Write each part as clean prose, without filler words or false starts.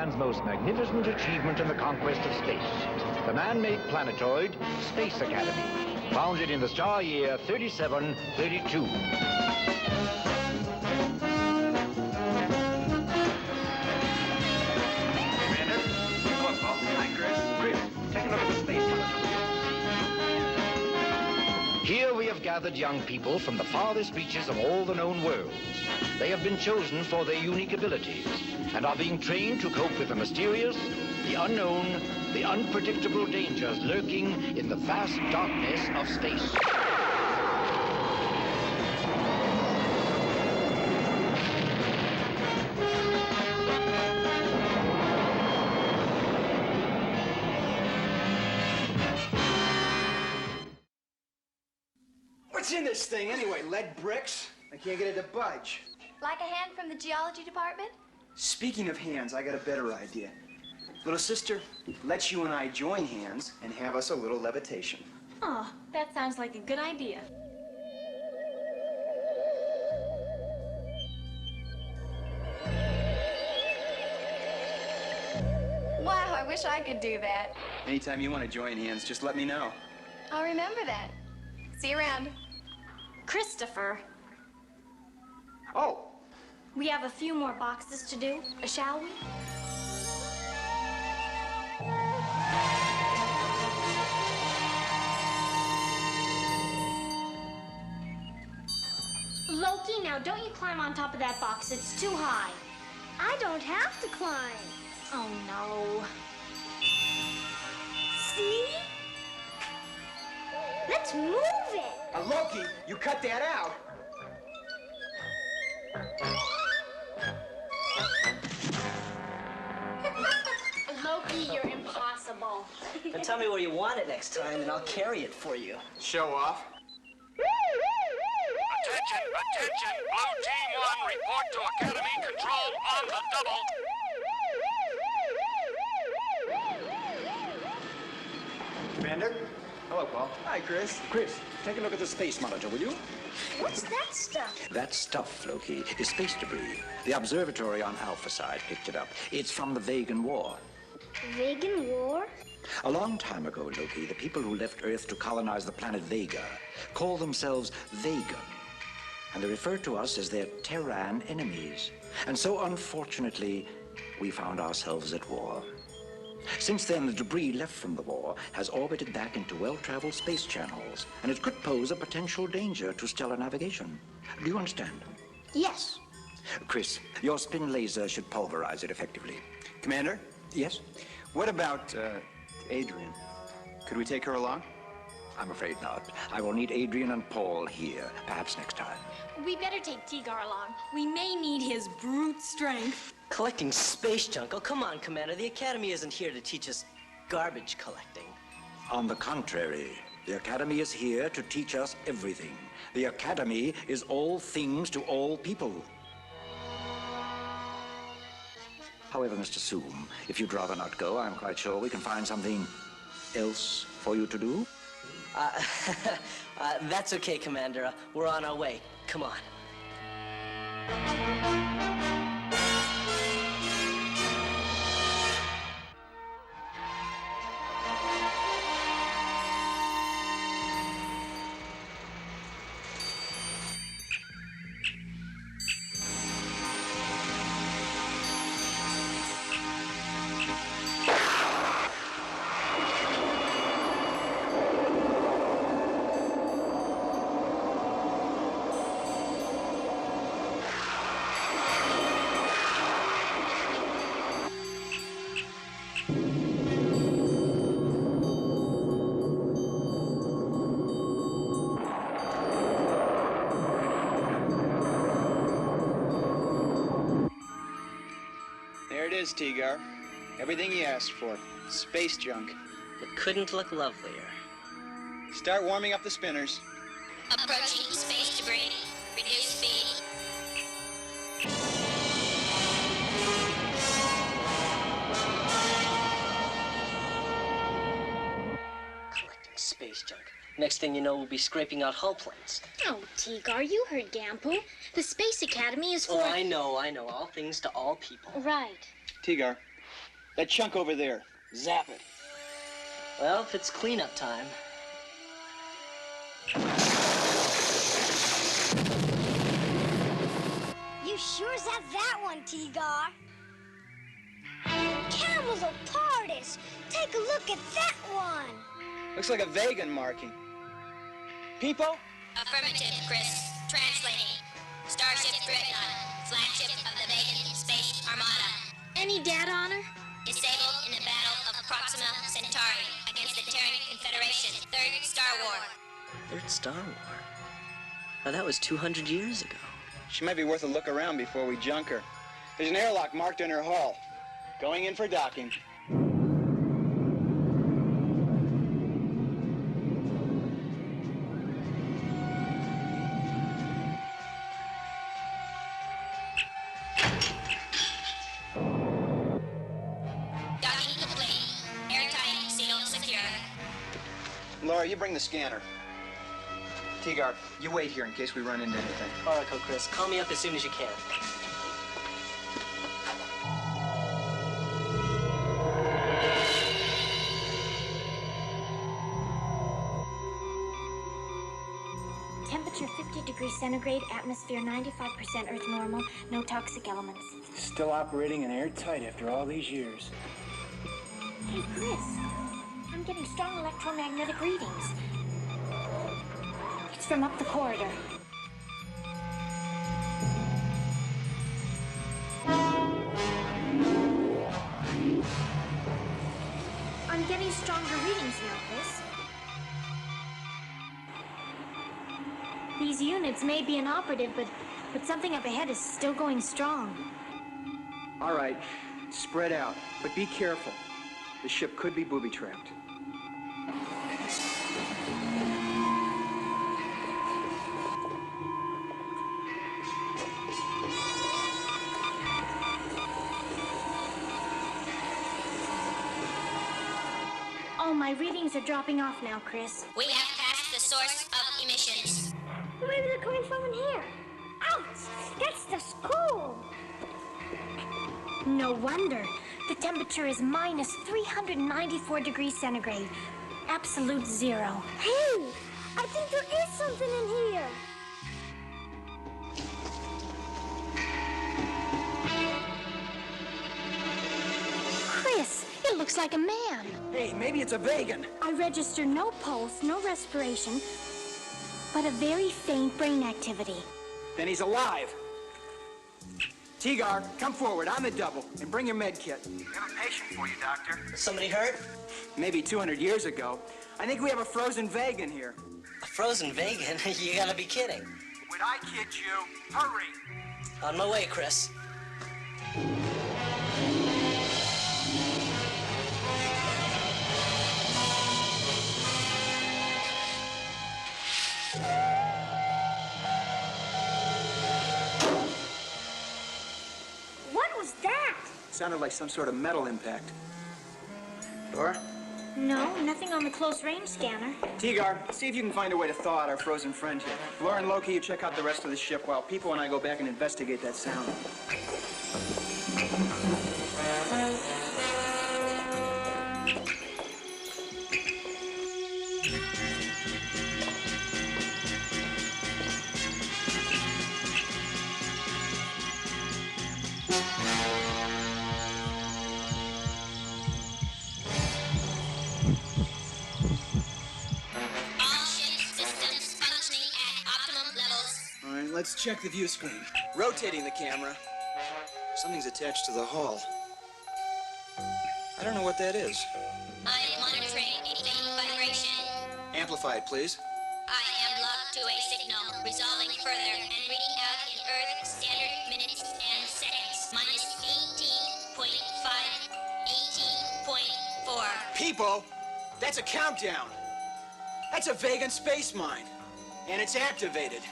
man's most magnificent achievement in the conquest of space, the man-made planetoid, Space Academy, founded in the star year 3732. Here we have gathered young people from the farthest reaches of all the known worlds. They have been chosen for their unique abilities and are being trained to cope with the mysterious, the unknown, the unpredictable dangers lurking in the vast darkness of space. What's in this thing anyway? Lead bricks? I can't get it to budge. Like a hand from the geology department? Speaking of hands, I got a better idea. Little sister, let's you and I join hands and have us a little levitation. Oh, that sounds like a good idea. Wow, I wish I could do that. Anytime you want to join hands, just let me know. I'll remember that. See you around. Christopher, Oh, we have a few more boxes to do, shall we? Loki, now don't you climb on top of that box. It's too high. I don't have to climb. Oh, no. See? Let's move it. Loki, you cut that out. Loki, you're impossible. Now tell me where you want it next time, and I'll carry it for you. Show off. Attention, attention! Blue Team 1, report to Academy Control on the double. Commander? Hello, Paul. Hi, Chris. Chris, take a look at the space monitor, will you? What's that stuff? That stuff, Loki, is space debris. The observatory on Alpha Side picked it up. It's from the Vegan War. Vegan War? A long time ago, Loki, the people who left Earth to colonize the planet Vega called themselves Vegan. And they refer to us as their Terran enemies. And so, unfortunately, we found ourselves at war. Since then, the debris left from the war has orbited back into well-traveled space channels, and it could pose a potential danger to stellar navigation. Do you understand? Yes. Chris, your spin laser should pulverize it effectively. Commander, Yes? what about, Adrian? Could we take her along? I'm afraid not. I will need Adrian and Paul here, perhaps next time. We better take Tigar along. We may need his brute strength. Collecting space junk? Oh, come on, Commander. The Academy isn't here to teach us garbage collecting. On the contrary, the Academy is here to teach us everything. The Academy is all things to all people. However, Mr. Zoom, if you'd rather not go, I'm quite sure we can find something else for you to do. That's okay, Commander. We're on our way. Come on. There it is, Tigar. Everything you asked for. Space junk. It couldn't look lovelier. Start warming up the spinners. Approaching space debris. Reduce speed. Collecting space junk. Next thing you know, we'll be scraping out hull planes. Oh, Tigar, you heard Gampu. The Space Academy is for... Oh, I know. All things to all people. Right. Tigar, That chunk over there. Zap it. Well, if it's cleanup time. You sure zap that one, Tigar. Camelopardus! Take a look at that one! Looks like a Vegan marking. People? Affirmative, Chris. Translating. Starship Dreadnought, flagship of the Vegan Space Armada. Any data on her? Disabled in the Battle of Proxima Centauri against the Terran Confederation. Third Star War. Third Star War? Oh, that was 200 years ago. She might be worth a look around before we junk her. There's an airlock marked in her hull. Going in for docking. Docking complete. Airtight, sealed, secure. Laura, you bring the scanner. Tigar, you wait here in case we run into anything. Oracle, Chris, call me up as soon as you can. Temperature 50 degrees centigrade, atmosphere 95% Earth normal, no toxic elements. Still operating and airtight after all these years. Hey, Chris, I'm getting strong electromagnetic readings. It's from up the corridor. I'm getting stronger readings now, Chris. These units may be inoperative, but something up ahead is still going strong. All right, spread out, but be careful. The ship could be booby-trapped. All my readings are dropping off now, Chris. We have passed the source of emissions. Maybe they're coming from in here. Ouch! That's the school! No wonder. The temperature is minus 394 degrees centigrade. Absolute zero. Hey! I think there is something in here! Chris, it looks like a man. Hey, maybe it's a Vegan. I register no pulse, no respiration, but a very faint brain activity. Then he's alive. Tigar, come forward. I'm the double. And bring your med kit. We have a patient for you, Doctor. Somebody hurt? Maybe 200 years ago. I think we have a frozen Vegan here. A frozen Vegan? You gotta be kidding. Would I kid you? Hurry! On my way, Chris. What was that? Sounded like some sort of metal impact. Laura? No, nothing on the close-range scanner. Tigar, see if you can find a way to thaw out our frozen friend here. Laura and Loki, you check out the rest of the ship while People and I go back and investigate that sound. All ship systems functioning at optimum levels. All right, let's check the view screen. Rotating the camera. Something's attached to the hull. I don't know what that is. I'm monitoring a faint vibration. Amplify it, please. I am locked to a signal, resolving further and reading out in Earth standard minutes and seconds. Minus 18.5, 18.4. People, that's a countdown. That's a Vegan space mine. And it's activated.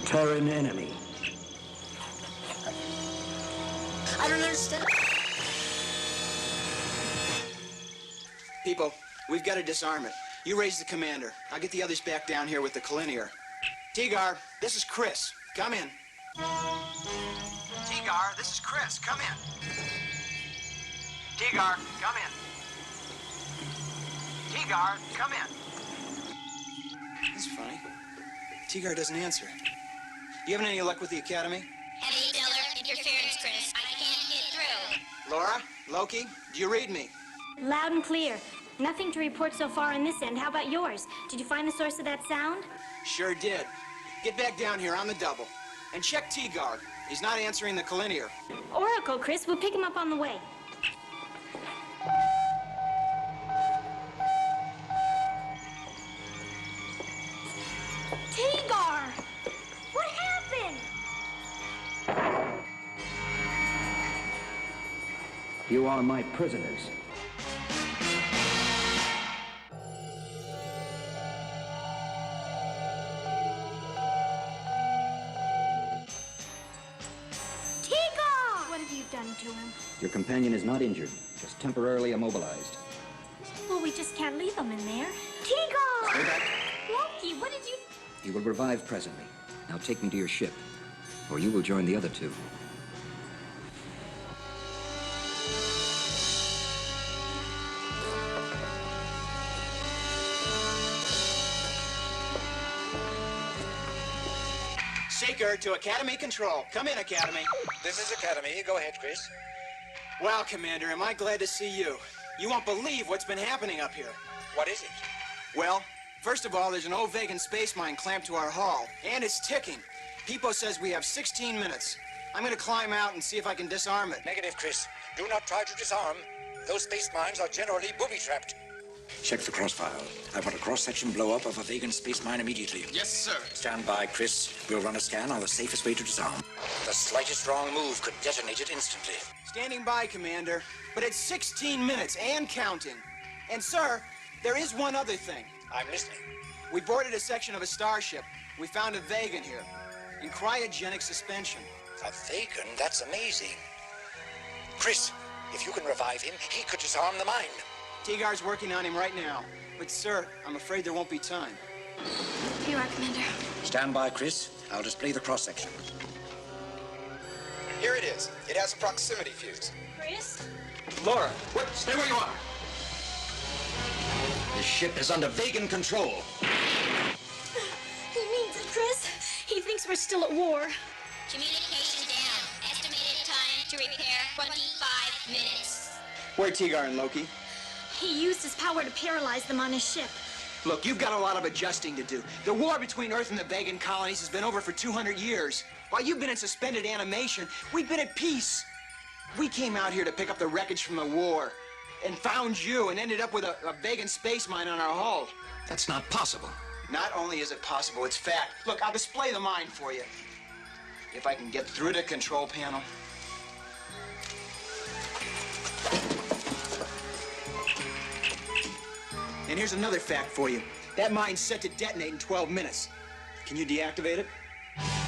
Terran enemy. I don't understand. People, we've got to disarm it. You raise the commander. I'll get the others back down here with the Collinear. Tigar, this is Chris. Come in. Tigar, this is Chris. Come in. Tigar, come in. Tigar, come in. That's funny. Tigar doesn't answer. You having any luck with the Academy? Heavy stellar interference, Chris. I can't get through. Laura? Loki? Do you read me? Loud and clear. Nothing to report so far on this end. How about yours? Did you find the source of that sound? Sure did. Get back down here on the double. And check Tigar. He's not answering the Collinear. Oracle, Chris. We'll pick him up on the way. Tigar! What happened? You are my prisoners. Tigar! What have you done to him? Your companion is not injured, just temporarily immobilized. Well, we just can't leave him in there. Tigar! Stay back. Loki, what did you... He will revive presently. Now take me to your ship, or you will join the other two. Seeker to Academy Control. Come in, Academy. This is Academy. Go ahead, Chris. Wow, Commander, am I glad to see you. You won't believe what's been happening up here. What is it? Well, first of all, there's an old Vegan space mine clamped to our hull, and it's ticking. Peepo says we have 16 minutes. I'm gonna climb out and see if I can disarm it. Negative, Chris. Do not try to disarm. Those space mines are generally booby-trapped. Check the crossfire. I want a cross-section blow-up of a Vegan space mine immediately. Yes, sir. Stand by, Chris. We'll run a scan on the safest way to disarm. The slightest wrong move could detonate it instantly. Standing by, Commander. But it's 16 minutes and counting. And, sir, there is one other thing. I'm listening. We boarded a section of a starship. We found a Vegan here, in cryogenic suspension. A Vegan? That's amazing. Chris, if you can revive him, he could disarm the mine. Tigar's working on him right now. But, sir, I'm afraid there won't be time. Here you are, Commander. Stand by, Chris. I'll display the cross-section. Here it is. It has a proximity fuse. Chris? Laura, what? Stay where you are. This ship is under Vegan control. He means it, Chris. He thinks we're still at war. Communication down. Estimated time to repair 25 minutes. Where are Tigar and Loki? He used his power to paralyze them on his ship. Look, you've got a lot of adjusting to do. The war between Earth and the Vegan colonies has been over for 200 years. While you've been in suspended animation, we've been at peace. We came out here to pick up the wreckage from the war and found you and ended up with a Vegan space mine on our hull. That's not possible. Not only is it possible, it's fact. Look, I'll display the mine for you. If I can get through the control panel. And here's another fact for you. That mine's set to detonate in 12 minutes. Can you deactivate it?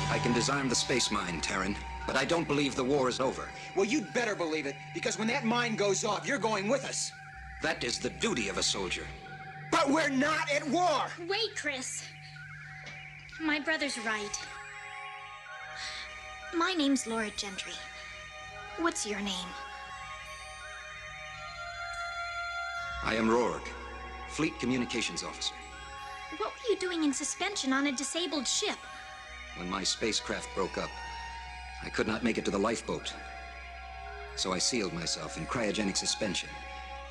I can disarm the space mine, Terran, but I don't believe the war is over. Well, you'd better believe it, because when that mine goes off, you're going with us. That is the duty of a soldier. But we're not at war! Wait, Chris. My brother's right. My name's Laura Gentry. What's your name? I am Rourke, Fleet Communications Officer. What were you doing in suspension on a disabled ship? When my spacecraft broke up, I could not make it to the lifeboat. So I sealed myself in cryogenic suspension.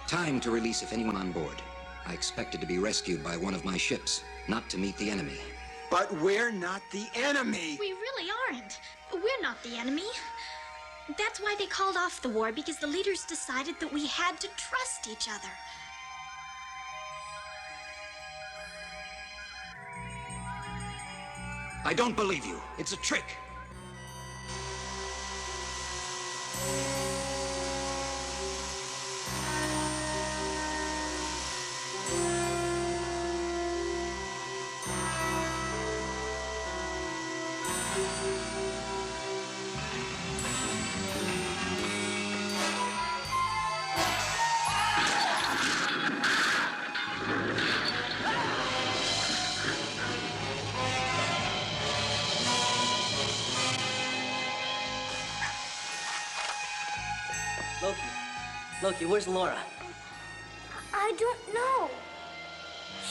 Time to release if anyone on board. I expected to be rescued by one of my ships, not to meet the enemy. But we're not the enemy! We really aren't. We're not the enemy. That's why they called off the war, because the leaders decided that we had to trust each other. I don't believe you. It's a trick. Loki, where's Laura? I don't know.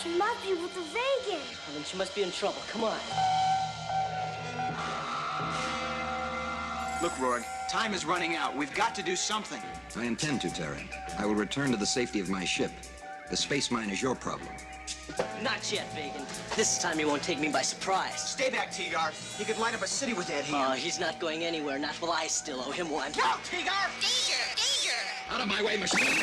She must be with the Vegan. Well, then she must be in trouble. Come on. Look, Rourke, time is running out. We've got to do something. I intend to, Terran. I will return to the safety of my ship. The space mine is your problem. Not yet, Vegan. This time he won't take me by surprise. Stay back, Tigar. He could light up a city with that Oh, hand. he's not going anywhere. Not while I still owe him one. No, Tigar! Danger! Danger! Out of my way, machine!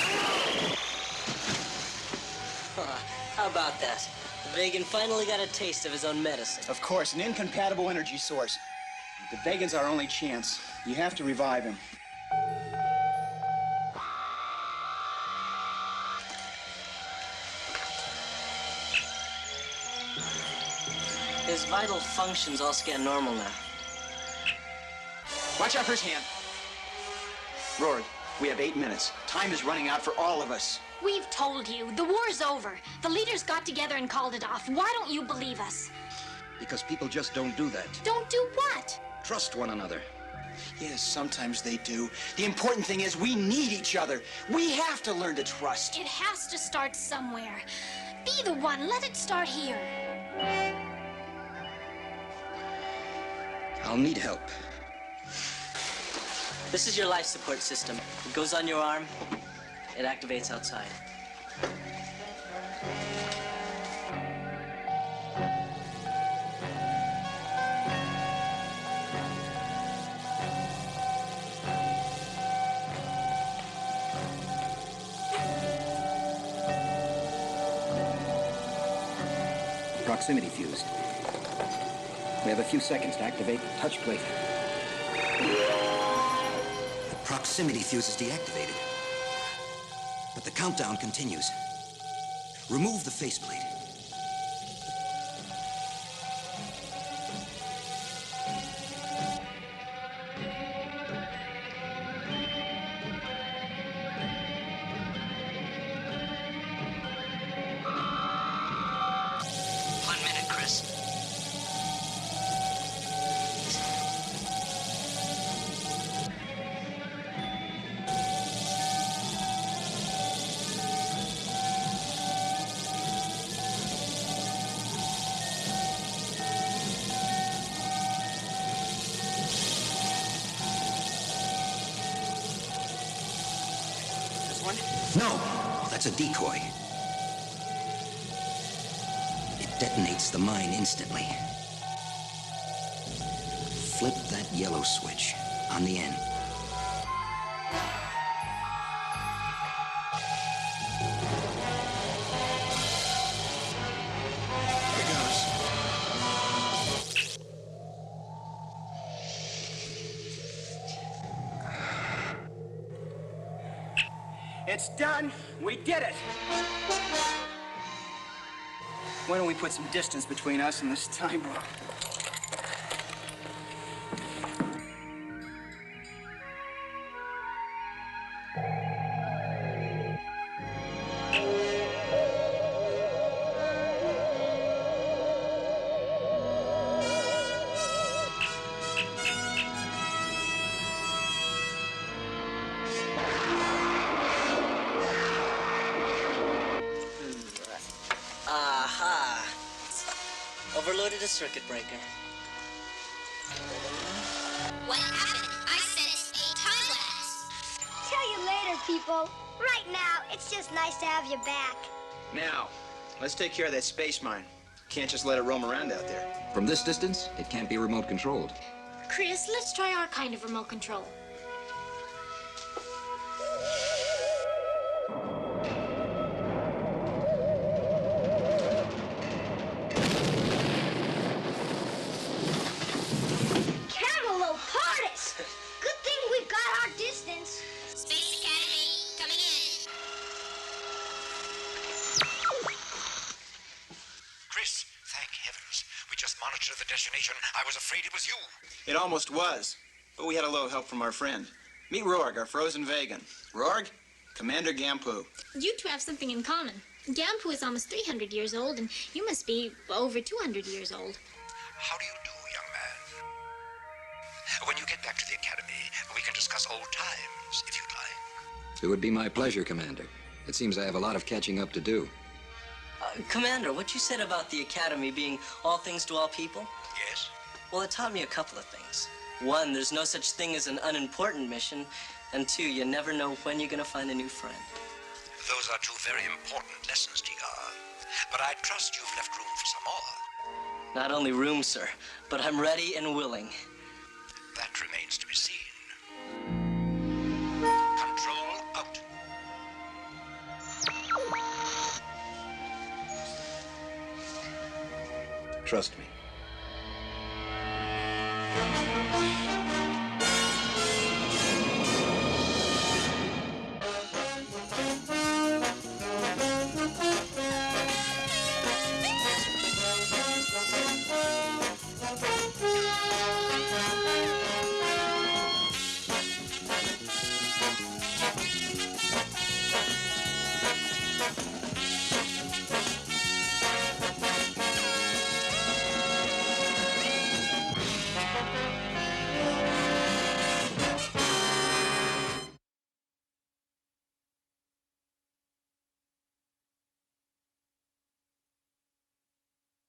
How about that? Vegan finally got a taste of his own medicine. Of course, an incompatible energy source. The Vegan's our only chance. You have to revive him. His vital functions all scan normal now. Watch out for his hand. Rourke, we have 8 minutes. Time is running out for all of us. We've told you, the war's over. The leaders got together and called it off. Why don't you believe us? Because people just don't do that. Don't do what? Trust one another. Yes, sometimes they do. The important thing is we need each other. We have to learn to trust. It has to start somewhere. Be the one. Let it start here. I'll need help. This is your life support system. It goes on your arm. It activates outside. Proximity fused. We have a few seconds to activate touch plate. The proximity fuse is deactivated. But the countdown continues. Remove the faceplate. No, that's a decoy. It detonates the mine instantly. Flip that yellow switch on the end. Here it goes. It's done. We did it. Why don't we put some distance between us and this time bomb? Aha! Overloaded a circuit breaker. What happened? I sensed a time lapse. Tell you later, people. Right now, it's just nice to have you back. Now, let's take care of that space mine. Can't just let it roam around out there. From this distance, it can't be remote controlled. Chris, let's try our kind of remote control. Camelot Partis! Good thing we've got our distance. Space Academy, coming in. Chris, thank heavens. We just monitored the destination. I was afraid it was you. It almost was, but we had a little help from our friend. Meet Rourke, our frozen vegan. Rourke, Commander Gampu. You two have something in common. Gampu is almost 300 years old, and you must be over 200 years old. How do you do, young man? When you get back to the academy, we can discuss old times, if you'd like. It would be my pleasure, Commander. It seems I have a lot of catching up to do. Commander, what you said about the Academy being all things to all people? Yes? Well, it taught me a couple of things. One, there's no such thing as an unimportant mission. And two, you never know when you're gonna find a new friend. Those are two very important lessons, Tigar. But I trust you've left room for some more. Not only room, sir, but I'm ready and willing. That remains to be seen. Control out. Trust me.